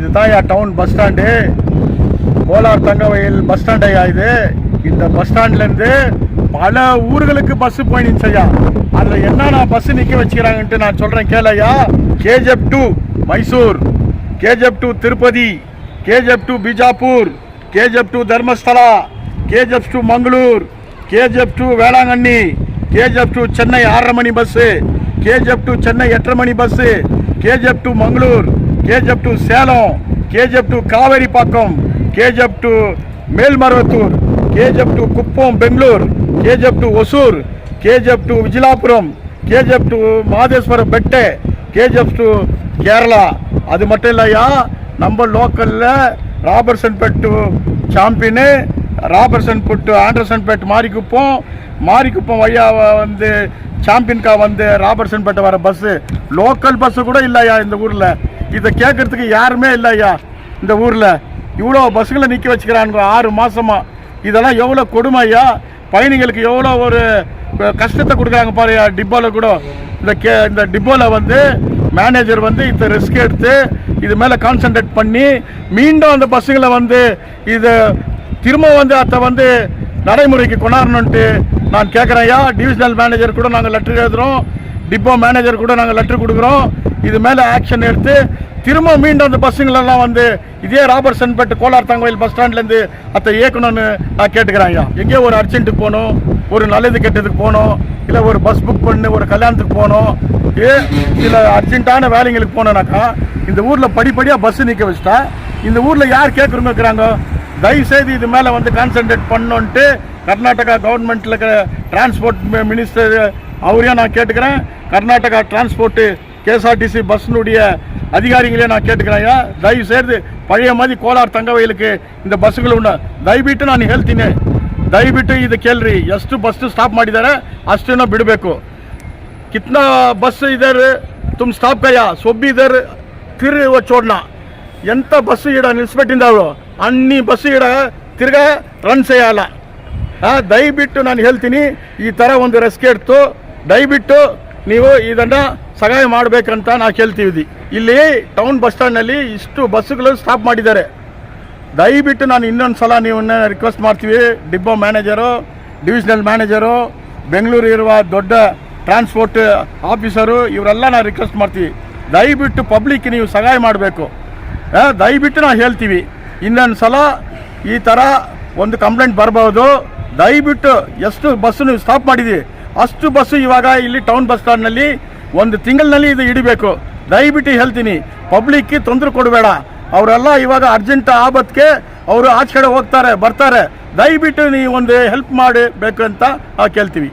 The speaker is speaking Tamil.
இதுதான் town bus stand. Kolar Thangavayal bus stand ஐயா இது. இந்த பஸ் ஸ்டாண்ட்லேருந்து பல ஊர்களுக்கு பஸ் போயிடுச்சு ஐயா. அதில் என்னென்ன பஸ் நிற்க வச்சுக்கிறாங்கன்ட்டு நான் சொல்கிறேன் கேளையா. KGF to Mysore, KGF to Tirupati, KGF to Bijapur, KGF to Dharmasthala, KGF to Mangalore, KGF to Velankanni, KGF to Chennai 6:30 மணி பஸ்ஸு, KGF to சென்னை 8:30 மணி bus, KGF to Mangalore, KGF to Salem, KGF to Kaveripakkam, KGF to Melmaruvathur, KGF to Kuppam Bangalore, KGF to Hosur, KGF to Vijilapuram, KGF to Madheswaram Pettai, KGF to Kerala. அது மட்டும் இல்லையா, நம்ம லோக்கலில் ராபர்சன்பேட் டு சாம்பியனு, ராபர்சன்பேட் டு ஆண்டர்சன்பேட் மாரிக்குப்பம் வழியாக வந்து சாம்பியனுக்கா வந்து ராபர்சன்பேட்டை வர பஸ்ஸு, லோக்கல் பஸ்ஸு கூட இல்லையா இந்த ஊரில். இதை கேட்குறதுக்கு யாருமே இல்லையா இந்த ஊரில். இவ்வளோ பஸ்ஸுகளை நிற்க வச்சுக்கிறானுங்க 6 மாதமாக. இதெல்லாம் எவ்வளோ கொடுமையா, பயணிகளுக்கு எவ்வளோ ஒரு கஷ்டத்தை கொடுக்குறாங்க பாருயா. டிப்போவில் கூட இந்த டிப்போவில் வந்து மேனேஜர் வந்து இந்த ரிஸ்க் எடுத்து இது மேலே கான்சன்ட்ரேட் பண்ணி மீண்டும் அந்த பஸ்ஸுகளை வந்து இதை திரும்ப வந்து அதை வந்து நடைமுறைக்கு கொண்டாடணுன்ட்டு நான் கேட்குறேன்யா. டிவிஷனல் மேனேஜர் கூட நாங்கள் லெட்டர் எழுதுகிறோம், டிப்போ மேனேஜர் கூட நாங்கள் லெட்டர் கொடுக்குறோம். இது மேலே ஆக்ஷன் எடுத்து திரும்ப மீண்டும் அந்த பஸ்ஸுங்களெல்லாம் வந்து இதே ராபர்சன்பேட் கோலார் தங்கவயல் பஸ் ஸ்டாண்ட்லேருந்து அதை இயக்கணும்னு நான் கேட்டுக்கிறேன் ஐயா. எங்கேயோ ஒரு அர்ஜென்ட்டுக்கு போகணும், ஒரு நல்லது கெட்டதுக்கு போகணும், இல்லை ஒரு பஸ் புக் பண்ணி ஒரு கல்யாணத்துக்கு போகணும், சில அர்ஜென்ட்டான வேலைங்களுக்கு போனோன்னாக்கா இந்த ஊரில் படிப்படியாக பஸ்ஸு நிற்க வச்சுட்டா இந்த ஊரில் யார் கேட்குறவங்க இருக்கிறாங்க. தயவுசெய்து இது மேலே வந்து கான்சன்ட்ரேட் பண்ணோன்ட்டு கர்நாடகா கவர்மெண்ட்டில் இருக்கிற டிரான்ஸ்போர்ட் மினிஸ்டர் அவரையும் நான் கேட்டுக்கிறேன். கர்நாடகா டிரான்ஸ்போர்ட்டு KSRTC பஸ்ஸினுடைய அதிகாரிகளே நான் கேட்டுக்கிறேன். ದಯವಿಟ್ಟು ಪழைಯ ಮಾದಿ ಕೋಲಾರ ತಂಗವಯಲಿಗೆ இந்த ಬಸ್ಸುಗಳು ಉಂಡ ದಯವಿಟ್ಟು ನಾನು ಹೇಳ್ತೀನಿ, ದಯವಿಟ್ಟು ಇದು ಕೇಳ್ರಿ. ಎಷ್ಟು ಬಸ್ ಸ್ಟಾಪ್ ಮಾಡಿದ್ದಾರೆ ಅಷ್ಟನ್ನು ಬಿಡಬೇಕು. ಕಿತ್ನಾ ಬಸ್ ಇದ್ದಾರೆ ತುಮ್ ಸ್ಟಾಪ್ ಕಯ್ಯ ಸೊಬ್ಬಿ ಇದ್ದಾರೆ ತಿರು ಚೋಡ್ನ ಎಂಥ ಬಸ್ಸು ಇಡ ನಿಲ್ಲಿಸ್ಬಿಟ್ಟಿದ್ದಾವು ಅన్ని ಬಸ್ಸು ಇಡ ತಿರ್ಗಾ ರನ್ ಸೇಯಲ್ಲ. ದಯವಿಟ್ಟು ನಾನು ಹೇಳ್ತೀನಿ, ಈ ಥರ ಒಂದು ರಿಸ್ಕ್ ಎಡ್ತು ದಯವಿಟ್ಟು ನೀವು ಇದನ್ನು ಸಹಾಯ ಮಾಡಬೇಕಂತ ನಾವು ಕೇಳ್ತೀವಿ. ಇಲ್ಲಿ ಟೌನ್ ಬಸ್ ಸ್ಟ್ಯಾಂಡ್ನಲ್ಲಿ ಇಷ್ಟು ಬಸ್ಸುಗಳು ಸ್ಟಾಪ್ ಮಾಡಿದ್ದಾರೆ. ದಯವಿಟ್ಟು ನಾನು ಇನ್ನೊಂದು ಸಲ ನೀವನ್ನ ರಿಕ್ವೆಸ್ಟ್ ಮಾಡ್ತೀವಿ, depot manager, divisional manager, Bengaluru ಇರುವ ದೊಡ್ಡ ಟ್ರಾನ್ಸ್ಪೋರ್ಟ್ ಆಫೀಸರು ಇವರೆಲ್ಲ ನಾವು ರಿಕ್ವೆಸ್ಟ್ ಮಾಡ್ತೀವಿ, ದಯವಿಟ್ಟು ಪಬ್ಲಿಕ್ ನೀವು ಸಹಾಯ ಮಾಡಬೇಕು. ದಯವಿಟ್ಟು ನಾವು ಹೇಳ್ತೀವಿ, ಇನ್ನೊಂದು ಸಲ ಈ ಥರ ಒಂದು ಕಂಪ್ಲೇಂಟ್ ಬರ್ಬೋದು. ದಯವಿಟ್ಟು ಎಷ್ಟು ಬಸ್ಸು ನೀವು ಸ್ಟಾಪ್ ಮಾಡಿದ್ದೀವಿ ಅಷ್ಟು ಬಸ್ಸು ಇವಾಗ ಇಲ್ಲಿ ಟೌನ್ ಬಸ್ ಸ್ಟ್ಯಾಂಡ್ನಲ್ಲಿ ಒಂದು ತಿಂಗಳಿನಲ್ಲಿ ಇದು ಹಿಡಿಬೇಕು. ದಯವಿಟ್ಟು ಹೇಳ್ತೀನಿ, ಪಬ್ಲಿಕ್ಗೆ ತೊಂದರೆ ಕೊಡಬೇಡ. ಅವರೆಲ್ಲ ಇವಾಗ ಅರ್ಜೆಂಟ್ ಆಬತ್ಗೆ ಅವರು ಆಚೆ ಕಡೆ ಹೋಗ್ತಾರೆ ಬರ್ತಾರೆ. ದಯವಿಟ್ಟು ನೀವು ಒಂದು ಹೆಲ್ಪ್ ಮಾಡಬೇಕು ಅಂತ ನಾವು ಕೇಳ್ತೀವಿ.